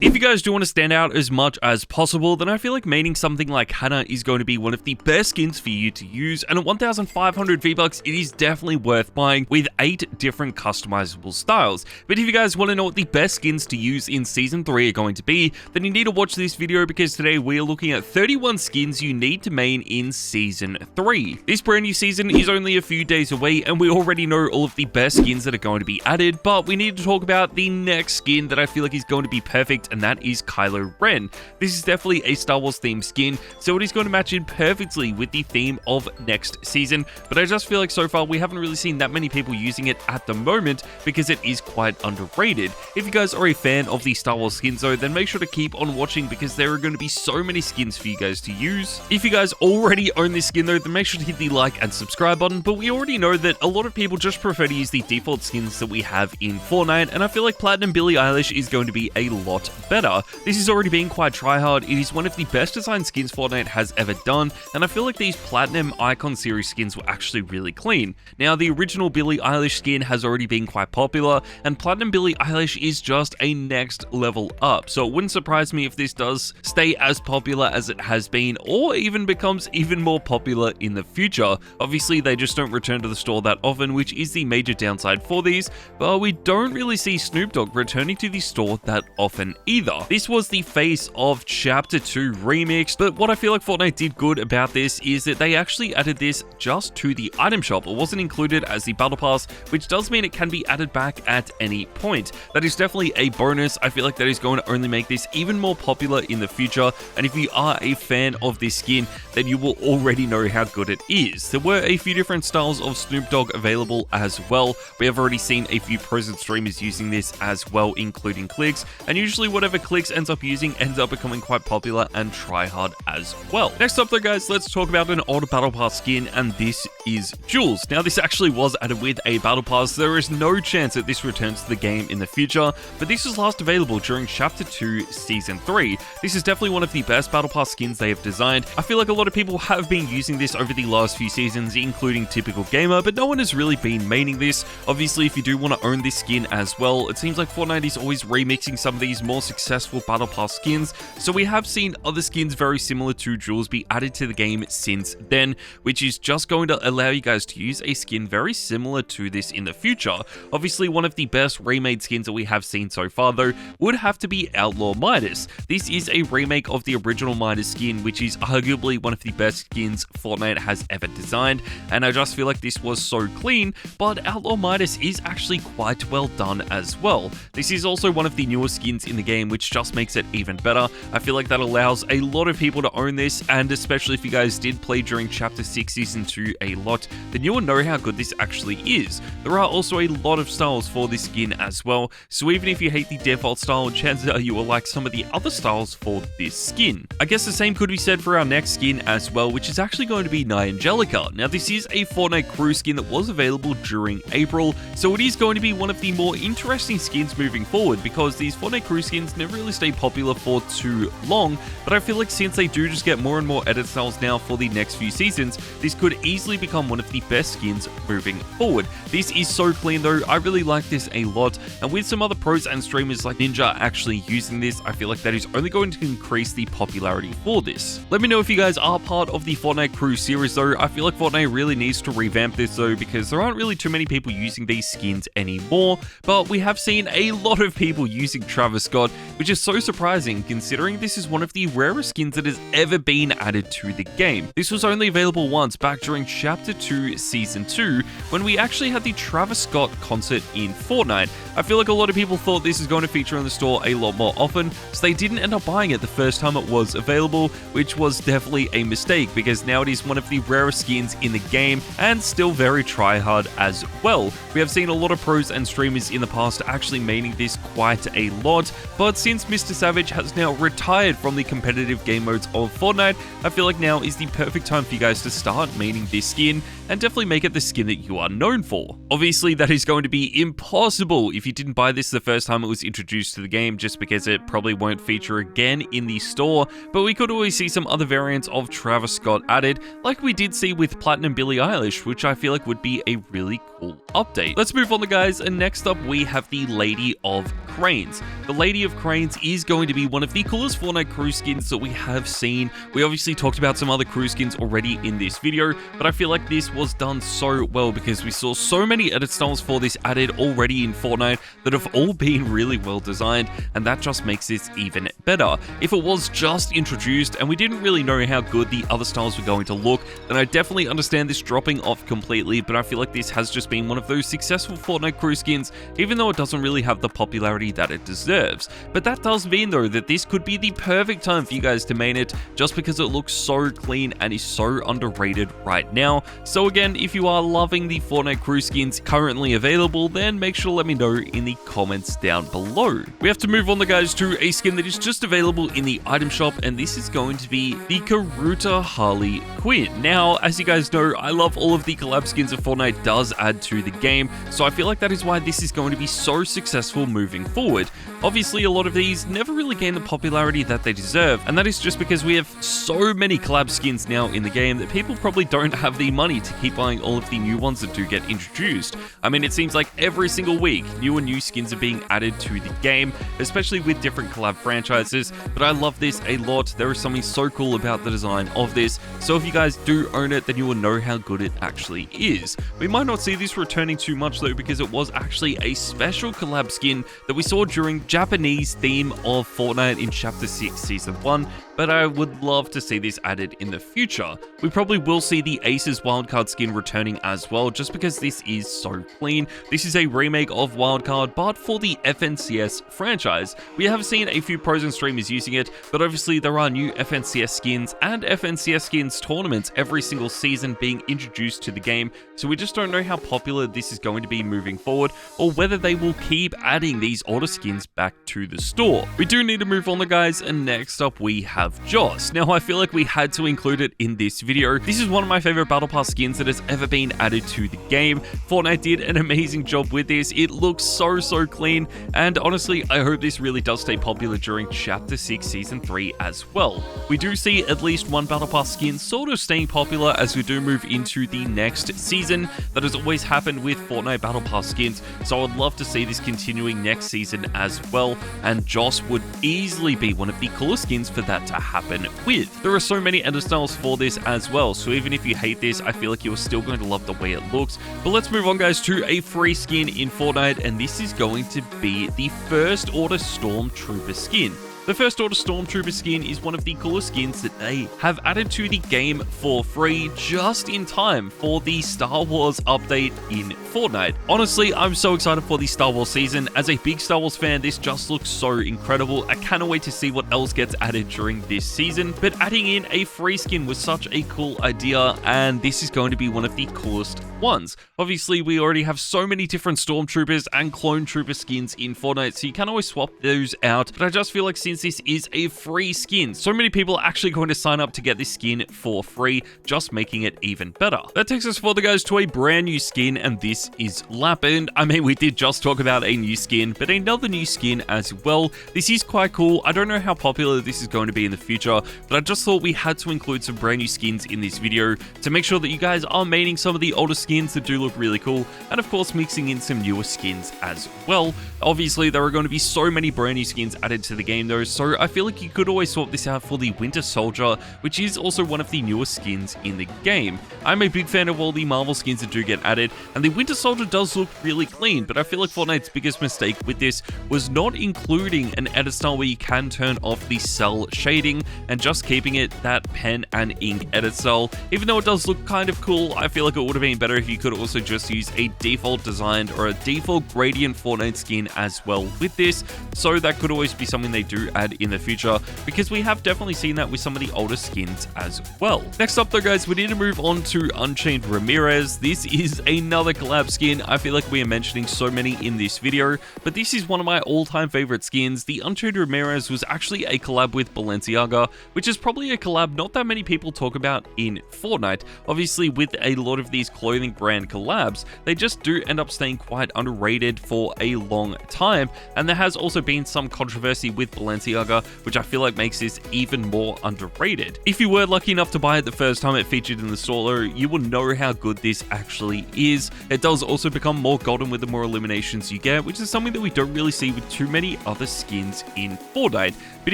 If you guys do want to stand out as much as possible, then I feel like maining something like Hannah is going to be one of the best skins for you to use, and at 1,500 V-Bucks, it is definitely worth buying with 8 different customizable styles. But if you guys want to know what the best skins to use in Season 3 are going to be, then you need to watch this video because today we are looking at 31 skins you need to main in Season 3. This brand new season is only a few days away, and we already know all of the best skins that are going to be added, but we need to talk about the next skin that I feel like is going to be perfect, and that is Kylo Ren. This is definitely a Star Wars themed skin, so it is going to match in perfectly with the theme of next season, but I just feel like so far we haven't really seen that many people using it at the moment because it is quite underrated. If you guys are a fan of the Star Wars skins though, then make sure to keep on watching because there are going to be so many skins for you guys to use. If you guys already own this skin though, then make sure to hit the like and subscribe button, but we already know that a lot of people just prefer to use the default skins that we have in Fortnite, and I feel like Platinum Billie Eilish is going to be a lot better. This has already been quite tryhard. It is one of the best designed skins Fortnite has ever done, and I feel like these Platinum Icon series skins were actually really clean. Now, the original Billie Eilish skin has already been quite popular, and Platinum Billie Eilish is just a next level up, so it wouldn't surprise me if this does stay as popular as it has been, or even becomes even more popular in the future. Obviously, they just don't return to the store that often, which is the major downside for these, but we don't really see Snoop Dogg returning to the store that often either. This was the face of Chapter 2 Remix, but what I feel like Fortnite did good about this is that they actually added this just to the item shop. It wasn't included as the battle pass, which does mean it can be added back at any point. That is definitely a bonus. I feel like that is going to only make this even more popular in the future, and if you are a fan of this skin, then you will already know how good it is. There were a few different styles of Snoop Dogg available as well. We have already seen a few pros and streamers using this as well, including Clicks, and usually whatever Clicks ends up using ends up becoming quite popular and tryhard as well. Next up though guys, let's talk about an old battle pass skin, and this is Jules. Now this actually was added with a battle pass, so there is no chance that this returns to the game in the future, but this was last available during Chapter 2 Season 3. This is definitely one of the best battle pass skins they have designed. I feel like a lot of people have been using this over the last few seasons, including Typical Gamer, but no one has really been maining this. Obviously, if you do want to own this skin as well, it seems like Fortnite is always remixing some of these more successful battle pass skins, so we have seen other skins very similar to Jules be added to the game since then, which is just going to allow you guys to use a skin very similar to this in the future. Obviously, one of the best remade skins that we have seen so far though would have to be Outlaw Midas. This is a remake of the original Midas skin, which is arguably one of the best skins Fortnite has ever designed, and I just feel like this was so clean, but Outlaw Midas is actually quite well done as well. This is also one of the newest skins in the game, which just makes it even better. I feel like that allows a lot of people to own this, and especially if you guys did play during Chapter 6 Season 2 a lot, then you will know how good this actually is. There are also a lot of styles for this skin as well, so even if you hate the default style, chances are you will like some of the other styles for this skin. I guess the same could be said for our next skin as well, which is actually going to be Angelica. Now this is a Fortnite crew skin that was available during April, so it is going to be one of the more interesting skins moving forward because these Fortnite crew skins never really stay popular for too long, but I feel like since they do just get more and more edit styles now for the next few seasons, this could easily become one of the best skins moving forward. This is so clean though, I really like this a lot, and with some other pros and streamers like Ninja actually using this, I feel like that is only going to increase the popularity for this. Let me know if you guys are part of the Fortnite crew series though. I feel like Fortnite really needs to revamp this though because there aren't really too many people using these skins anymore, but we have seen a lot of people using Travis Scott, which is so surprising considering this is one of the rarest skins that has ever been added to the game. This was only available once back during Chapter 2 Season 2 when we actually had the Travis Scott concert in Fortnite. I feel like a lot of people thought this is going to feature in the store a lot more often, so they didn't end up buying it the first time it was available, which was definitely a mistake because now it is one of the rarest skins in the game and still very tryhard as well. We have seen a lot of pros and streamers in the past actually maining this quite a lot, but since Mr. Savage has now retired from the competitive game modes of Fortnite, I feel like now is the perfect time for you guys to start maining this skin and definitely make it the skin that you are known for. Obviously, that is going to be impossible if you didn't buy this the first time it was introduced to the game, just because it probably won't feature again in the store, but we could always see some other variants of Travis Scott added, like we did see with Platinum Billie Eilish, which I feel like would be a really cool update. Let's move on, guys, and next up we have the Lady of Cranes. The Lady of Cranes is going to be one of the coolest Fortnite crew skins that we have seen. We obviously talked about some other crew skins already in this video, but I feel like this was done so well because we saw so many edit styles for this added already in Fortnite that have all been really well designed, and that just makes this even better. If it was just introduced and we didn't really know how good the other styles were going to look, then I definitely understand this dropping off completely, but I feel like this has just been one of those successful Fortnite crew skins, even though it doesn't really have the popularity that it deserves. But that does mean though that this could be the perfect time for you guys to main it, just because it looks so clean and is so underrated right now. So again, if you are loving the Fortnite crew skins currently available, then make sure to let me know in the comments down below. We have to move on, guys, to a skin that is just available in the item shop, and this is going to be the Karuta Harley Quinn. Now, as you guys know, I love all of the collab skins that Fortnite does add to the game, so I feel like that is why this is going to be so successful moving forward. Obviously, a lot of these never really gain the popularity that they deserve, and that is just because we have so many collab skins now in the game that people probably don't have the money to keep buying all of the new ones that do get introduced. I mean, it seems like every single week, new and new skins are being added to the game, especially with different collab franchises, but I love this a lot. There is something so cool about the design of this, so if you guys do own it, then you will know how good it actually is. We might not see this returning too much though, because it was actually a special collab skin that we saw during Japanese theme of Fortnite in Chapter 6 Season 1, but I would love to see this added in the future. We probably will see the Ace's Wildcard skin returning as well, just because this is so clean. This is a remake of Wildcard, but for the FNCS franchise. We have seen a few pros and streamers using it, but obviously there are new FNCS skins and FNCS skins tournaments every single season being introduced to the game, so we just don't know how popular this is going to be moving forward, or whether they will keep adding these older skins back to the store. We do need to move on, guys, and next up we have Joss. Now, I feel like we had to include it in this video. This is one of my favorite Battle Pass skins that has ever been added to the game. Fortnite did an amazing job with this. It looks so clean, and honestly, I hope this really does stay popular during Chapter 6 Season 3 as well. We do see at least one Battle Pass skin sort of staying popular as we do move into the next season. That has always happened with Fortnite Battle Pass skins, so I would love to see this continuing next season as well, and Joss would easily be one of the coolest skins for that to happen with. There are so many edit styles for this as well, so even if you hate this, I feel like you're still going to love the way it looks. But let's move on, guys, to a free skin in Fortnite, and this is going to be the First Order Stormtrooper skin. The First Order Stormtrooper skin is one of the coolest skins that they have added to the game for free, just in time for the Star Wars update in Fortnite. Honestly, I'm so excited for the Star Wars season. As a big Star Wars fan, this just looks so incredible. I cannot wait to see what else gets added during this season, but adding in a free skin was such a cool idea, and this is going to be one of the coolest ones. Obviously, we already have so many different Stormtroopers and Clone Trooper skins in Fortnite, so you can always swap those out, but I just feel like since this is a free skin, so many people are actually going to sign up to get this skin for free, just making it even better. That takes us further, guys, to a brand new skin, and this is Lap. And I mean, we did just talk about a new skin, but another new skin as well. This is quite cool. I don't know how popular this is going to be in the future, but I just thought we had to include some brand new skins in this video to make sure that you guys are maining some of the older skins that do look really cool, and of course mixing in some newer skins as well. Obviously, there are going to be so many brand new skins added to the game though, so I feel like you could always swap this out for the Winter Soldier, which is also one of the newest skins in the game. I'm a big fan of all the Marvel skins that do get added, and the Winter Soldier does look really clean, but I feel like Fortnite's biggest mistake with this was not including an edit style where you can turn off the cell shading and just keeping it that pen and ink edit style. Even though it does look kind of cool, I feel like it would have been better if you could also just use a default designed or a default gradient Fortnite skin as well with this, so that could always be something they do add in the future, because we have definitely seen that with some of the older skins as well. Next up though, guys, we need to move on to Unchained Ramirez. This is another collab skin. I feel like we are mentioning so many in this video, but this is one of my all-time favorite skins. The Unchained Ramirez was actually a collab with Balenciaga, which is probably a collab not that many people talk about in Fortnite. Obviously, with a lot of these clothing brand collabs, they just do end up staying quite underrated for a long time, and there has also been some controversy with Balenciaga Balenciaga, which I feel like makes this even more underrated. If you were lucky enough to buy it the first time it featured in the store, you will know how good this actually is. It does also become more golden with the more eliminations you get, which is something that we don't really see with too many other skins in Fortnite. But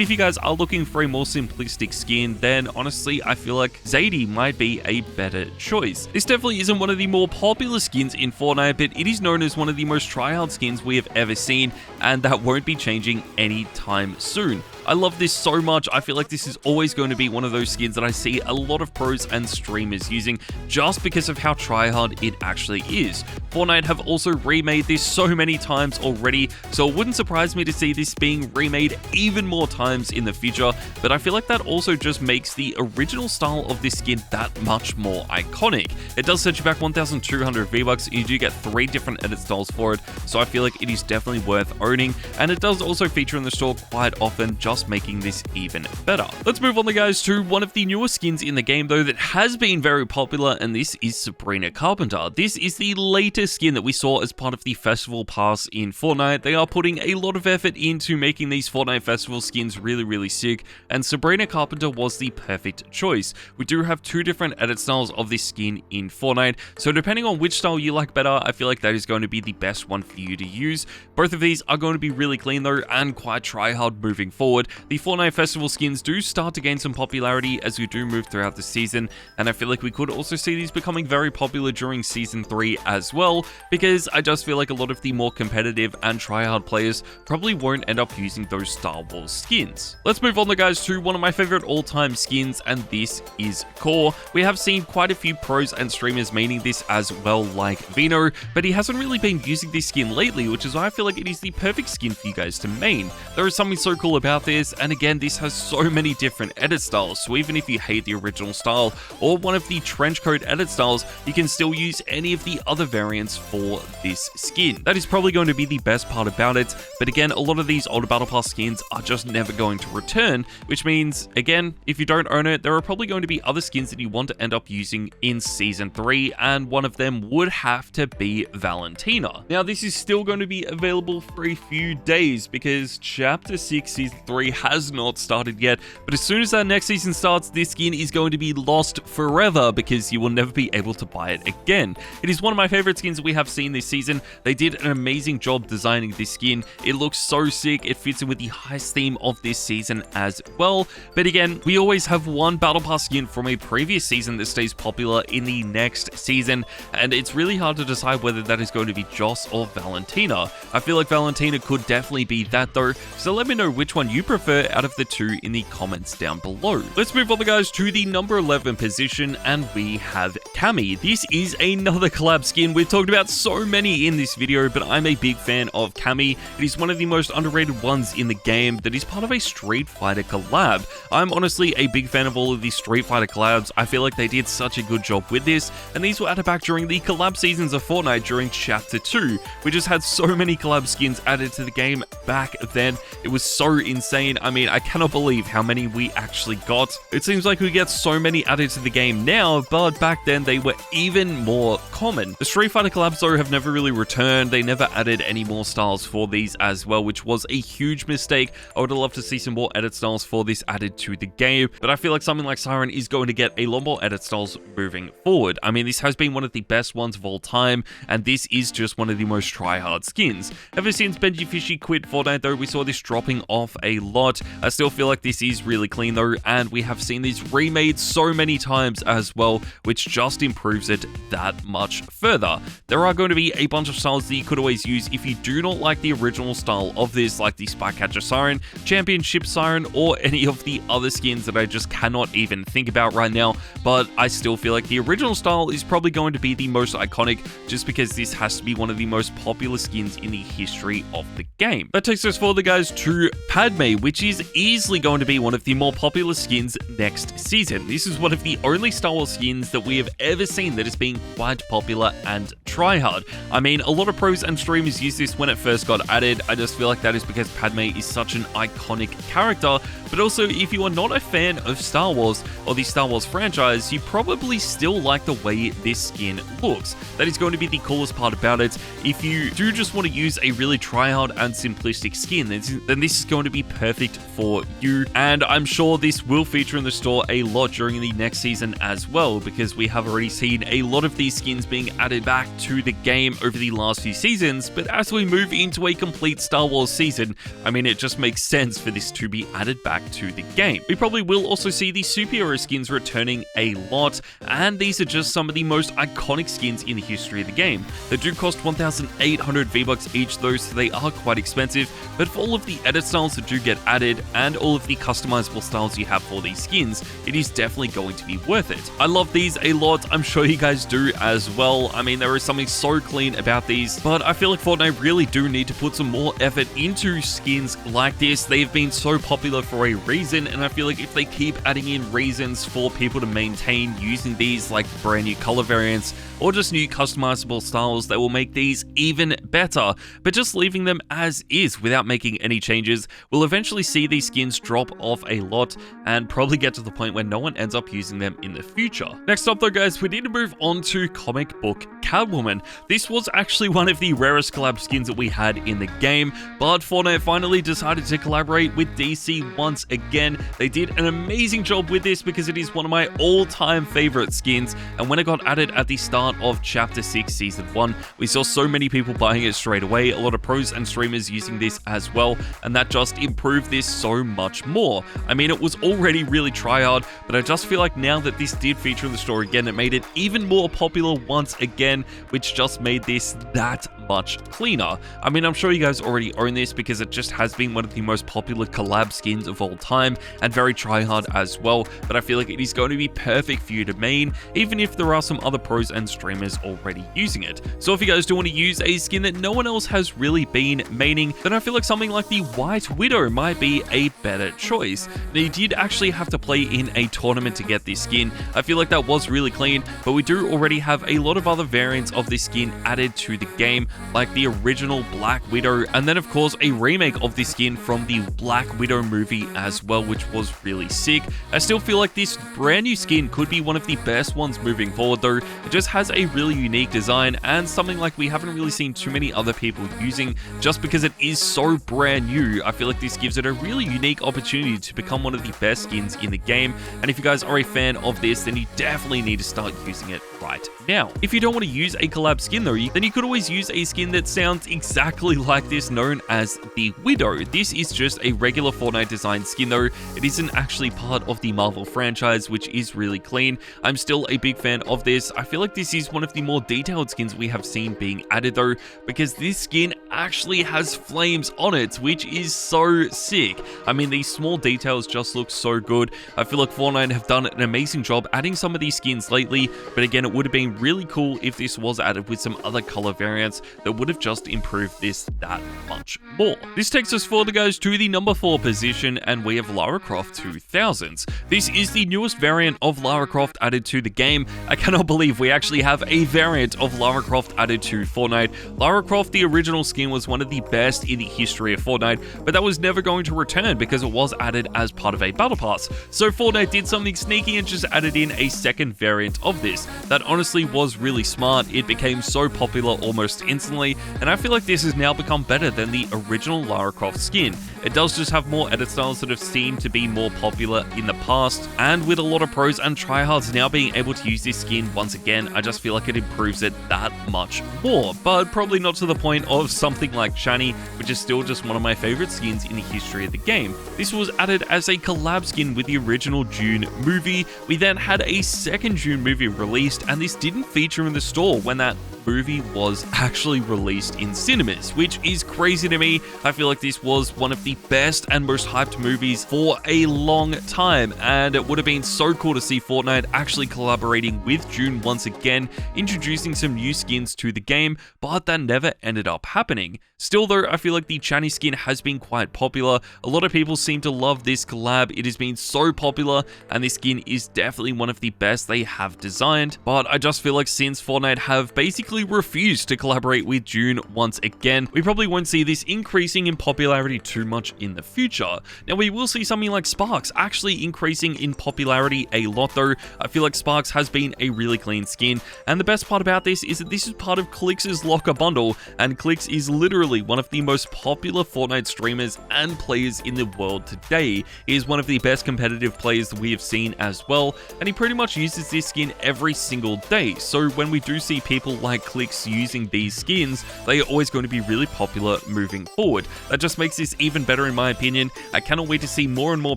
if you guys are looking for a more simplistic skin, then honestly, I feel like Zadie might be a better choice. This definitely isn't one of the more popular skins in Fortnite, but it is known as one of the most tryhard skins we have ever seen, and that won't be changing anytime soon. I love this so much. I feel like this is always going to be one of those skins that I see a lot of pros and streamers using just because of how tryhard it actually is. Fortnite have also remade this so many times already, so it wouldn't surprise me to see this being remade even more times in the future, but I feel like that also just makes the original style of this skin that much more iconic. It does set you back 1,200 V-Bucks, and you do get 3 different edit styles for it, so I feel like it is definitely worth owning, and it does also feature in the store quite often, just making this even better. Let's move on, guys, to one of the newer skins in the game, though, that has been very popular, and this is Sabrina Carpenter. This is the latest skin that we saw as part of the Festival Pass in Fortnite. They are putting a lot of effort into making these Fortnite Festival skins really sick, and Sabrina Carpenter was the perfect choice. We do have 2 different edit styles of this skin in Fortnite, so depending on which style you like better, I feel like that is going to be the best one for you to use. Both of these are going to be really clean though, and quite try-hard moving forward. The Fortnite Festival skins do start to gain some popularity as we do move throughout the season, and I feel like we could also see these becoming very popular during Season 3 as well, because I just feel like a lot of the more competitive and try-hard players probably won't end up using those Star Wars skins. Let's move on, guys, to one of my favorite all-time skins, and this is Core. We have seen quite a few pros and streamers maining this as well, like Vino, but he hasn't really been using this skin lately, which is why I feel like it is the perfect skin for you guys to main. There is something so cool about this, and again, this has so many different edit styles, so even if you hate the original style or one of the trench coat edit styles, you can still use any of the other variants for this skin. That is probably going to be the best part about it, but again, a lot of these older Battle Pass skins are just never going to return, which means, again, if you don't own it, there are probably going to be other skins that you want to end up using in Season 3, and one of them would have to be Valentina. Now, this is still going to be available for a few days because Chapter 6 Season 3 has not started yet, but as soon as that next season starts, this skin is going to be lost forever because you will never be able to buy it again. It is one of my favorite skins that we have seen this season. They did an amazing job designing this skin. It looks so sick. It fits in with the heist theme of this season as well. But again, we always have one Battle Pass skin from a previous season that stays popular in the next season, and it's really hard to decide whether that is going to be Joss or Valentina. I feel like Valentina could definitely be that though, so let me know which one you prefer out of the 2 in the comments down below. Let's move on, guys, to the number 11 position, and we have Cammy. This is another collab skin. We've talked about so many in this video, but I'm a big fan of Cammy. It is one of the most underrated ones in the game that is part of a Street Fighter collab. I'm honestly a big fan of all of these Street Fighter collabs. I feel like they did such a good job with this, and these were added back during the collab seasons of Fortnite during Chapter 2. We just had so many collab skins added to the game back then. It was so insane. I mean, I cannot believe how many we actually got. It seems like we get so many added to the game now, but back then they were even more common. The Street Fighter collabs though have never really returned. They never added any more styles for these as well, which was a huge mistake. I would have loved to see some more edit styles for this added to the game, but I feel like something like Siren is going to get a lot more edit styles moving forward. I mean, this has been one of the best ones of all time, and this is just one of the most try-hard skins. Ever since Benji Fishy quit Fortnite though, we saw this dropping off a lot. I still feel like this is really clean though, and we have seen these remade so many times as well, which just improves it that much further. There are going to be a bunch of styles that you could always use if you do not like the original style of this, like the Spycatcher Siren, Championship Siren, or any of the other skins that I just cannot even think about right now, but I still feel like the original style is probably going to be the most iconic, just because this has to be one of the most popular skins in the history of the game. That takes us forward, guys, to Padme, which is easily going to be one of the more popular skins next season. This is one of the only Star Wars skins that we have ever seen that is being quite popular and tryhard. I mean, a lot of pros and streamers use this when it first got added. I just feel like that is because Padme is such an iconic character, but also if you are not a fan of Star Wars or the Star Wars franchise, you probably still like the way this skin looks. That is going to be the coolest part about it. If you do just want to use a really tryhard and simplistic skin, then this is going to be perfect perfect for you. And I'm sure this will feature in the store a lot during the next season as well, because we have already seen a lot of these skins being added back to the game over the last few seasons. But as we move into a complete Star Wars season, I mean, it just makes sense for this to be added back to the game. We probably will also see the superhero skins returning a lot, and these are just some of the most iconic skins in the history of the game. They do cost 1,800 V-Bucks each though, so they are quite expensive, but for all of the edit styles that do get added and all of the customizable styles you have for these skins, it is definitely going to be worth it. I love these a lot. I'm sure you guys do as well. I mean, there is something so clean about these, but I feel like Fortnite really do need to put some more effort into skins like this. They've been so popular for a reason, and I feel like if they keep adding in reasons for people to maintain using these, like brand new color variants or just new customizable styles, that will make these even better. But just leaving them as is without making any changes, we'll eventually see these skins drop off a lot and probably get to the point where no one ends up using them in the future. Next up though guys, we need to move on to comic book Catwoman. This was actually one of the rarest collab skins that we had in the game, but Fortnite finally decided to collaborate with DC once again. They did an amazing job with this because it is one of my all-time favorite skins, and when it got added at the start of Chapter 6 Season 1, we saw so many people buying it straight away, a lot of pros and streamers using this as well, and that just improved this so much more. I mean, it was already really tryhard, but I just feel like now that this did feature in the store again, it made it even more popular once again, which just made this that much cleaner. I mean, I'm sure you guys already own this because it just has been one of the most popular collab skins of all time and very tryhard as well, but I feel like it is going to be perfect for you to main, even if there are some other pros and streamers already using it. So if you guys do want to use a skin that no one else has really been maining, then I feel like something like the White Widow might be a better choice. Now, you did actually have to play in a tournament to get this skin. I feel like that was really clean, but we do already have a lot of other variants of this skin added to the game, like the original Black Widow, and then of course a remake of this skin from the Black Widow movie as well, which was really sick. I still feel like this brand new skin could be one of the best ones moving forward though. It just has a really unique design and something like we haven't really seen too many other people using, just because it is so brand new. I feel like this gives it a really unique opportunity to become one of the best skins in the game, and if you guys are a fan of this, then you definitely need to start using it right now. If you don't want to use a collab skin though, then you could always use a skin that sounds exactly like this, known as the Widow. This is just a regular Fortnite designed skin though. It isn't actually part of the Marvel franchise, which is really clean. I'm still a big fan of this. I feel like this is one of the more detailed skins we have seen being added though, because this skin actually has flames on it, which is so sick. I mean, these small details just look so good. I feel like Fortnite have done an amazing job adding some of these skins lately, but again, it would have been really cool if this was added with some other color variants that would have just improved this that much more. This takes us further guys to the number 4 position, and we have Lara Croft 2000s. This is the newest variant of Lara Croft added to the game. I cannot believe we actually have a variant of Lara Croft added to Fortnite. Lara Croft, the original skin, was one of the best in the history of Fortnite, but that was never going to return because it was added as part of a battle pass. So Fortnite did something sneaky and just added in a second variant of this. That honestly was really smart. It became so popular almost instantly, and I feel like this has now become better than the original Lara Croft skin. It does just have more edit styles that have seemed to be more popular in the past, and with a lot of pros and tryhards now being able to use this skin once again, I just feel like it improves it that much more, but probably not to the point of something like Shiny, which is still just one of my favorite skins in the history of the game. This was added as a collab skin with the original Dune movie. We then had a second Dune movie released, and this didn't feature in the store when that movie was actually released in cinemas, which is crazy to me. I feel like this was one of the best and most hyped movies for a long time, and it would have been so cool to see Fortnite actually collaborating with Dune once again, introducing some new skins to the game, but that never ended up happening. Still though, I feel like the Chani skin has been quite popular. A lot of people seem to love this collab. It has been so popular, and this skin is definitely one of the best they have designed, but I just feel like since Fortnite have basically basically refused to collaborate with June once again. We probably won't see this increasing in popularity too much in the future. Now, we will see something like Sparks actually increasing in popularity a lot though. I feel like Sparks has been a really clean skin, and the best part about this is that this is part of Clix's locker bundle, and Clix is literally one of the most popular Fortnite streamers and players in the world today. He is one of the best competitive players that we have seen as well, and he pretty much uses this skin every single day. So when we do see people like Clix using these skins, they are always going to be really popular moving forward. That just makes this even better in my opinion. I cannot wait to see more and more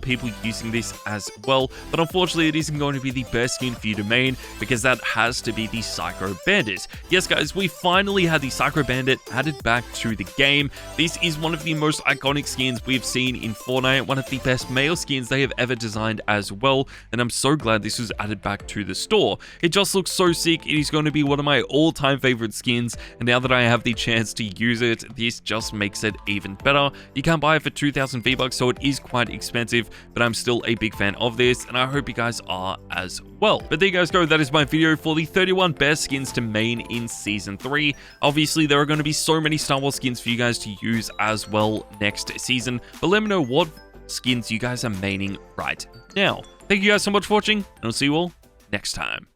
people using this as well, but unfortunately it isn't going to be the best skin for you to main, because that has to be the Psycho Bandit. Yes guys, we finally had the Psycho Bandit added back to the game. This is one of the most iconic skins we've seen in Fortnite, one of the best male skins they have ever designed as well, and I'm so glad this was added back to the store. It just looks so sick. It is going to be one of my all-time favorite skins, and now that I have the chance to use it, this just makes it even better. You can't buy it for 2,000 V-Bucks, so it is quite expensive, but I'm still a big fan of this, and I hope you guys are as well. But there you guys go, that is my video for the 31 best skins to main in Season 3. Obviously, there are going to be so many Star Wars skins for you guys to use as well next season, but let me know what skins you guys are maining right now. Thank you guys so much for watching, and I'll see you all next time.